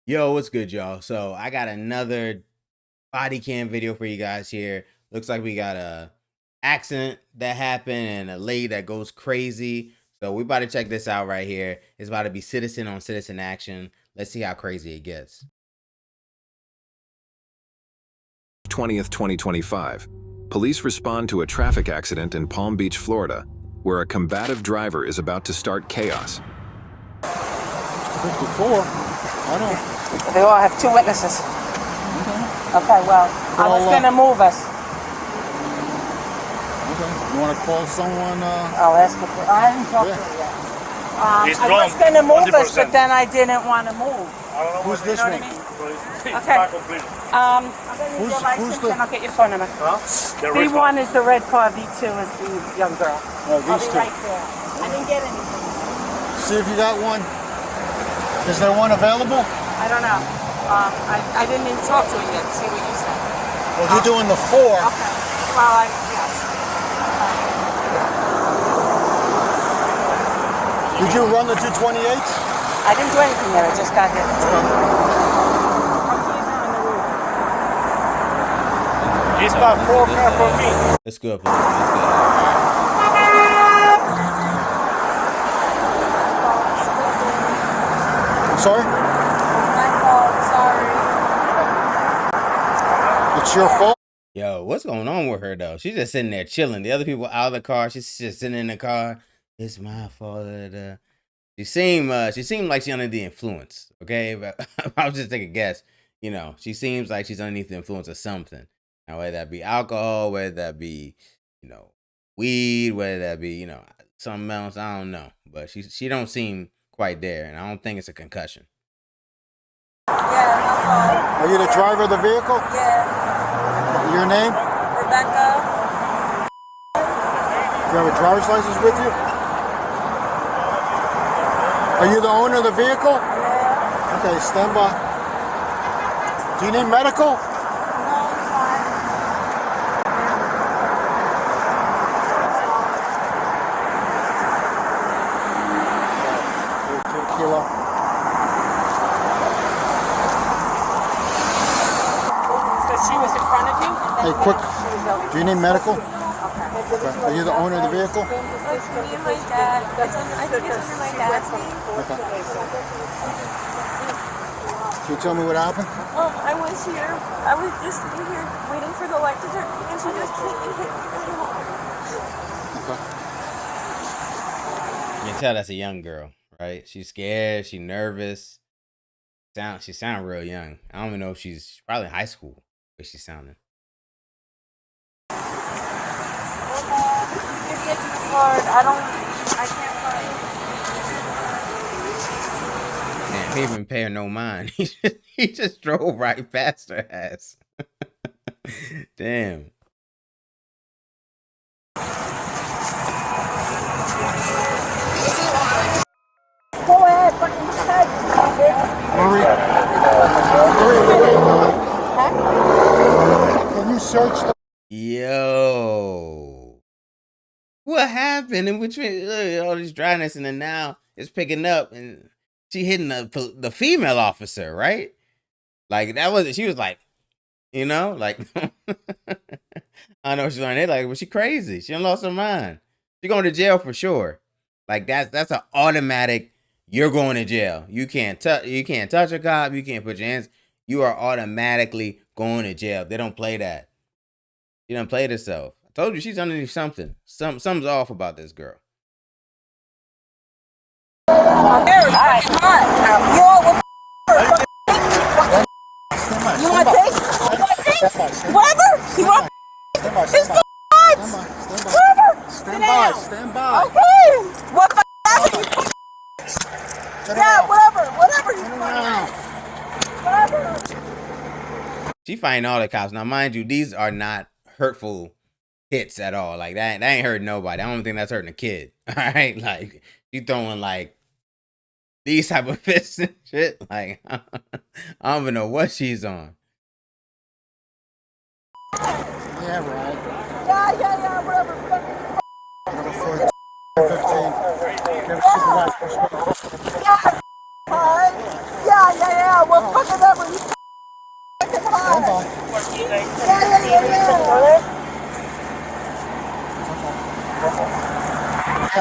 Yo, what's good, y'all? So I got another body cam video for you guys here. Looks like we got a accident that happened and a lady that goes crazy. So we about to check this out right here. It's about to be citizen on citizen action. Let's see how crazy it gets. 20th, 2025. Police respond to a traffic accident in Palm Beach, Florida, where a combative driver is about to start chaos. 54? I don't. They all have two witnesses. Okay, well, I was going to move us. Okay. You want to call someone? I'll ask her. I didn't talk to her yet. I was going to move us, but then I didn't want to move. Who's this one? Okay. I'm going to need your license and I'll get your phone number. B1 is the red car, V2 is the young girl. No, I'll these be two. right there. I didn't get anything. See if you got one. Is there one available? I don't know. I didn't even talk to her yet. See what you said. Well, you're doing the 4. Okay. Well, yes. Did you run the 228s? I didn't do anything yet. I just got here. It's about 4 cars for me. Let's go up. Let's go. Sorry? My fault. Sorry. It's your fault? Yo, what's going on with her though? She's just sitting there chilling. The other people out of the car. She's just sitting in the car. It's my fault. She seemed like she's under the influence. Okay, but I'll just take a guess. You know, she seems like she's underneath the influence of something. Now, whether that be alcohol, whether that be, weed, whether that be, something else, I don't know. But she don't seem quite there, and I don't think it's a concussion. Yeah, my fault. Are you the driver of the vehicle? Yeah. Your name? Rebecca. Do you have a driver's license with you? Are you the owner of the vehicle? Yeah. Okay, stand by. Do you need medical? No, I'm fine. 2 kilo. So she was in front of you? Hey, quick. Do you need medical? Okay. Okay. Are you the owner of the vehicle? Me and my dad. I think it's under my dad's name. Okay. Can you tell me what happened? I was here. I was just sitting here waiting for the light to turn, and she just came and hit me really hard. Okay. You can tell that's a young girl, right? She's scared. She's nervous. She sound real young. I don't even know if she's probably in high school, but she's sounding. I can't find it. Man, he even pay her no mind. He just drove right past her ass. Damn. Go ahead, fucking check. Marie. Can you search the... Yo. What happened in between? Look, all this dryness, and then now it's picking up, and she hitting the female officer, right? Like that was she was like, like I know she's on it, like, was she crazy? She done lost her mind. She going to jail for sure. Like that's an automatic. You're going to jail. You can't touch a cop. You can't put your hands. You are automatically going to jail. They don't play that. She done played herself. I told you she's underneath something. Something's off about this girl. Alright, come on. You want to take? Whatever. You want? It's the odds. Stand by. Stand by. Okay. What the happened? Yeah, whatever you want. Whatever. She fighting all the cops. Now, mind you, these are not hurtful hits at all. Like that ain't hurting nobody. I don't think that's hurting a kid. All right, like you throwing like these type of fists and shit. Like I don't even know what she's on. Yeah, right. Yeah, whatever. Number 4, 15. Never supervised. Yeah, what fuck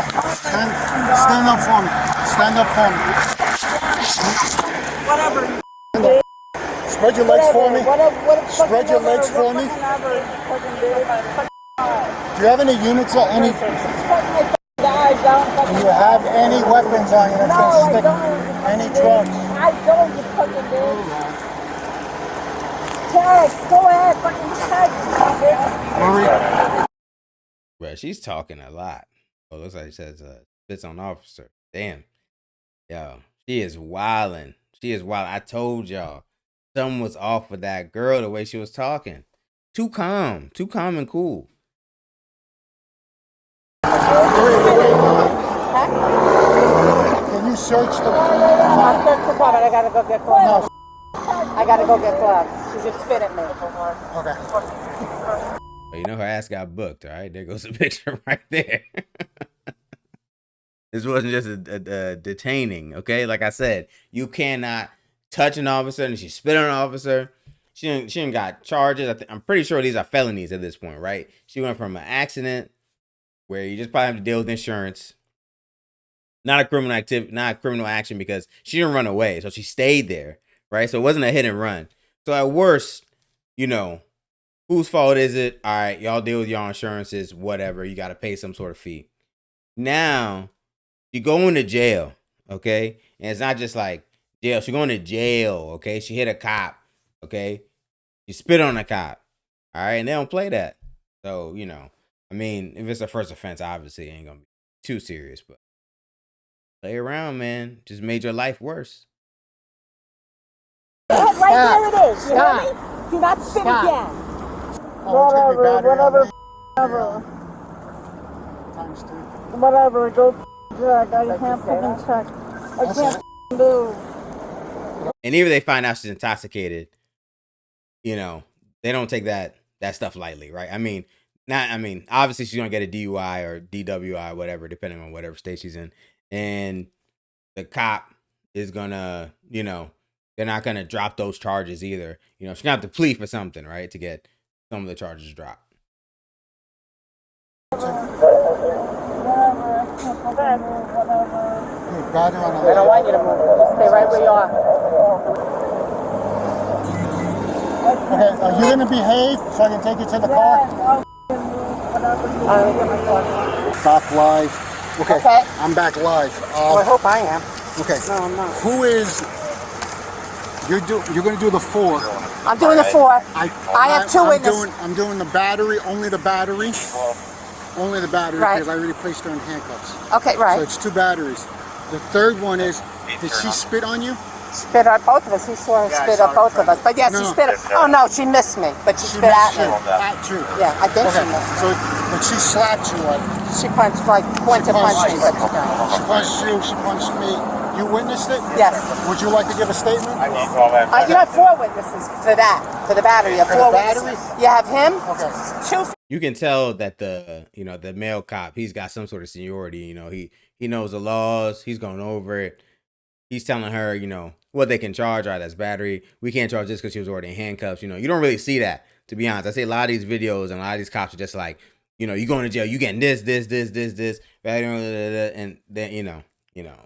Stand up for me. Stand up for me. Whatever. Spread your legs for me. What Spread your legs for me. Do you have any units or any? Do you have any weapons on you that's gonna stick? Any drugs? I don't, you fucking bitch. Tag, go ahead, fucking tag, bitch. Bro, she's talking a lot. Oh, looks like she says spits on officer. Damn. Yo, she is wilding. She is wild. I told y'all something was off with that girl, the way she was talking. Too calm and cool. Can you search the? I'll search the car, but I gotta go get gloves. I gotta go get gloves. She just spit at me. Okay. But you know her ass got booked, all right? There goes the picture right there. This wasn't just a detaining, okay? Like I said, you cannot touch an officer, and she spit on an officer. She didn't got charges. I'm pretty sure these are felonies at this point, right? She went from an accident where you just probably have to deal with insurance. Not a criminal activity, not a criminal action, because she didn't run away, so she stayed there, right? So it wasn't a hit and run. So at worst, you know, whose fault is it? All right, y'all deal with your insurances, whatever. You got to pay some sort of fee. Now, you go into jail, okay? And it's not just like jail. She's going to jail, okay? She hit a cop, okay? She spit on a cop, all right? And they don't play that. So, you know, I mean, if it's a first offense, obviously it ain't going to be too serious, but play around, man. Just made your life worse. Right there it is, you hear me? Do not spit again. Whatever. Times 3. Whatever, go drag. I can't fucking check. I can't move. And even if they find out she's intoxicated, you know, they don't take that stuff lightly, right? I mean, obviously she's gonna get a DUI or DWI, whatever, depending on whatever state she's in. And the cop is gonna, you know, they're not gonna drop those charges either. You know, she's gonna have to plead for something, right, to get some of the charges dropped. I don't want you to move. Just stay right where you are. Okay, are you gonna behave so I can take you to the car? Back live. Okay. I'm back live. I hope I am. Okay. No, I'm not. Who is? You're gonna do the 4. I'm doing the 4. I have 2 witnesses. I'm doing the battery. Only the battery. Only the battery, Right. because I already placed her in handcuffs. Okay, right. So it's 2 batteries. The third one is, did she spit on you? Spit at both of us. He saw her spit at both of us. But yes, No. she spit. Oh no, she missed me. But she spit at me. At you. Yeah, I think she Okay. missed me. So, but she slapped you. She punched, like, went to punch me. But She punched you. She punched me. You witnessed it? yes. Would you like to give a statement? You have 4 witnesses for that. For the battery. You have For 4 the battery? witnesses. You have him. Okay. 2. You can tell that the male cop, he's got some sort of seniority. You know, he knows the laws. He's going over it. He's telling her, you know, what they can charge. All right, that's battery. We can't charge this because she was already in handcuffs. You know, you don't really see that, to be honest. I see a lot of these videos and a lot of these cops are just like, you know, you going to jail, you getting this, and then, you know,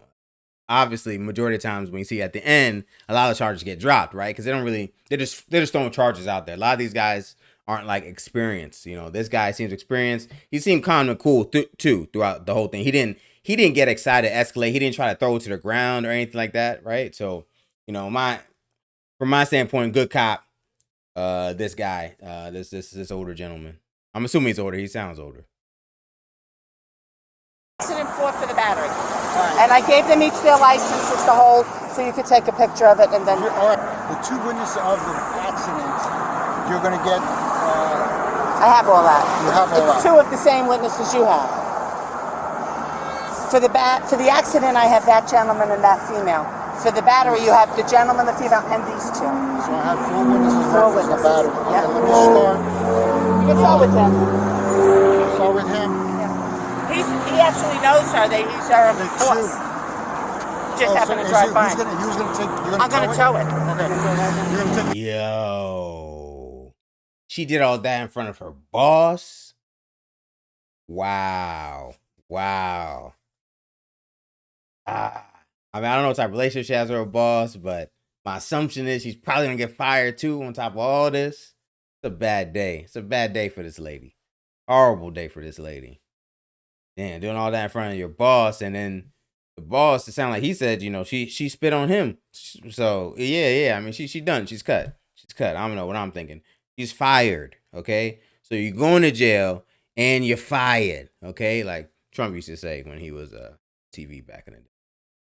obviously majority of times when you see at the end, a lot of charges get dropped, right? Because they're just throwing charges out there. A lot of these guys aren't like experienced. You know, this guy seems experienced. He seemed calm and cool too throughout the whole thing. He didn't get excited, escalate. He didn't try to throw it to the ground or anything like that, right? So, you know, from my standpoint, good cop. This guy, this older gentleman. I'm assuming he's older. He sounds older. Accident 4 for the battery. And I gave them each their licenses to hold, so you could take a picture of it and then. All right. The 2 witnesses of the accident, you're going to get. I have all that. You have all It's that. 2 of the same witnesses you have. For the accident, I have that gentleman and that female. For the battery, you have the gentleman, the female, and these 2. So I have 4 witnesses. 4 for the witnesses. battery. Yeah. Okay, let me start. You can start with him. Start with him. He actually knows her. He's her boss. Just happened to drive by. I'm going to tow it. Okay. You're going to take. Yo, she did all that in front of her boss. Wow. Wow. I mean, I don't know what type of relationship she has with her boss, but my assumption is she's probably gonna get fired too on top of all this. It's a bad day. It's a bad day for this lady. Horrible day for this lady. Damn, doing all that in front of your boss, and then the boss, it sounded like he said, she spit on him. So yeah. I mean, she done. She's cut. She's cut. I don't know what I'm thinking. She's fired. Okay, so you're going to jail and you're fired. Okay, like Trump used to say when he was TV back in the day,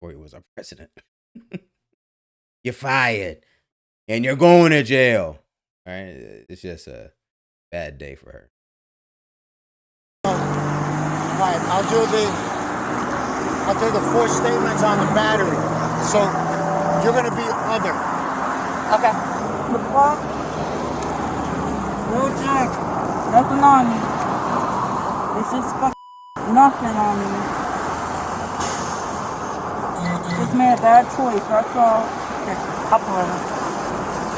before he was our president. You're fired and you're going to jail. Right? It's just a bad day for her. Right, I'll do the 4 statements on the battery. So you're gonna be other. Okay. The fuck? No drink. Nothing on me. It's just fucking nothing on me. Just made a bad choice, that's all. Okay. I'll pull it.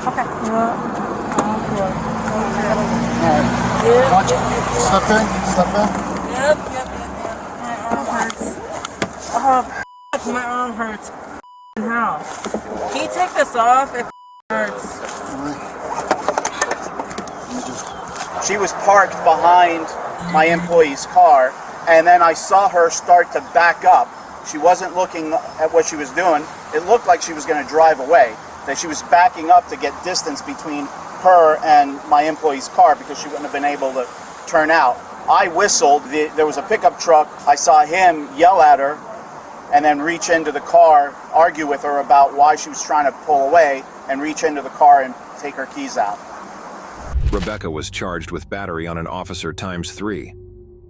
Okay. Yeah. Alright. Watch it. Step in. Yep. My arm hurts. Oh, my arm hurts. How? Can you take this off? It hurts. She was parked behind my employee's car, and then I saw her start to back up. She wasn't looking at what she was doing. It looked like she was going to drive away, that she was backing up to get distance between her and my employee's car because she wouldn't have been able to turn out. I whistled. There was a pickup truck. I saw him yell at her and then reach into the car, argue with her about why she was trying to pull away, and reach into the car and take her keys out. Rebecca was charged with battery on an officer ×3.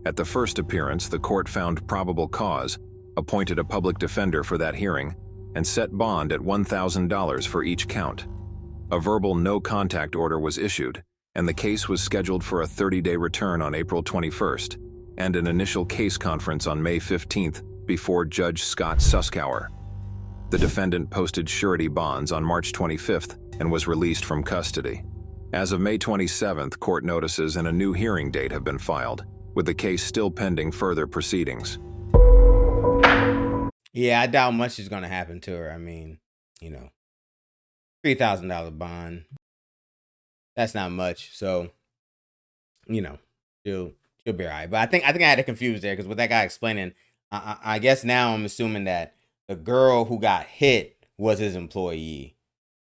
At the first appearance, the court found probable cause, appointed a public defender for that hearing, and set bond at $1,000 for each count. A verbal no-contact order was issued, and the case was scheduled for a 30-day return on April 21st, and an initial case conference on May 15th before Judge Scott Suskauer. The defendant posted surety bonds on March 25th and was released from custody. As of May 27th, court notices and a new hearing date have been filed, with the case still pending further proceedings. Yeah, I doubt much is going to happen to her. I mean, $3,000 bond. That's not much. So, she'll be all right. But I think I had it confused there because with that guy explaining, I guess now I'm assuming that the girl who got hit was his employee.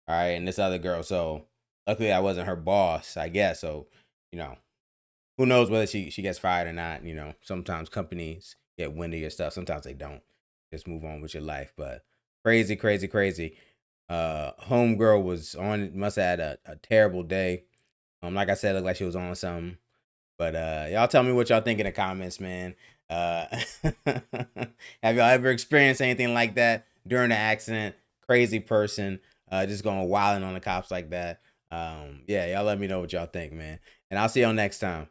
All right. And this other girl. So luckily I wasn't her boss, I guess. So, who knows whether she gets fired or not. Sometimes companies get windy or stuff. Sometimes they don't. Just move on with your life. But crazy. Homegirl must have had a terrible day. Like I said, looked like she was on something. But y'all tell me what y'all think in the comments, man. Have y'all ever experienced anything like that during the accident? Crazy person, just going wilding on the cops like that. Yeah, y'all let me know what y'all think, man. And I'll see y'all next time.